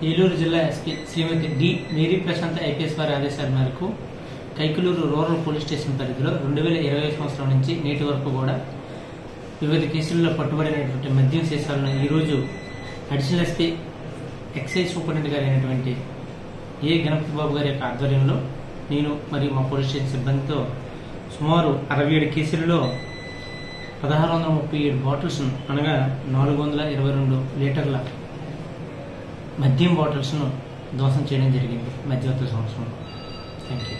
ఏలూరు జిల్లా ఎస్పీ శ్రీమతి D Mary Prashanth IPS వారి ఆదేశాల మేరకు కైకలూరు రూరల్ పోలీస్ స్టేషన్ పరిధిలో 2020 సంవత్సరం నుంచి నేటి వరకు కూడా వివిధ కేసుల్లో పట్టుబడినటువంటి మద్యం సీసాలను ఈరోజు అడిషనల్ ఎస్పీ ఎక్సైజ్ సూపరింటెండెంట్ గారు అయినటువంటి ఏ గణపతి బాబు గారి యొక్క ఆధ్వర్యంలో నేను మరియు మా పోలీస్ స్టేషన్ సిబ్బందితో సుమారు 67 కేసులలో 1637 బాటిల్స్ అనగా 422 లీటర్ల మద్యం బాటిల్స్ను ధ్వంసం చేయడం జరిగింది మధ్యవర్తి సంవత్సరంలో. Thank you.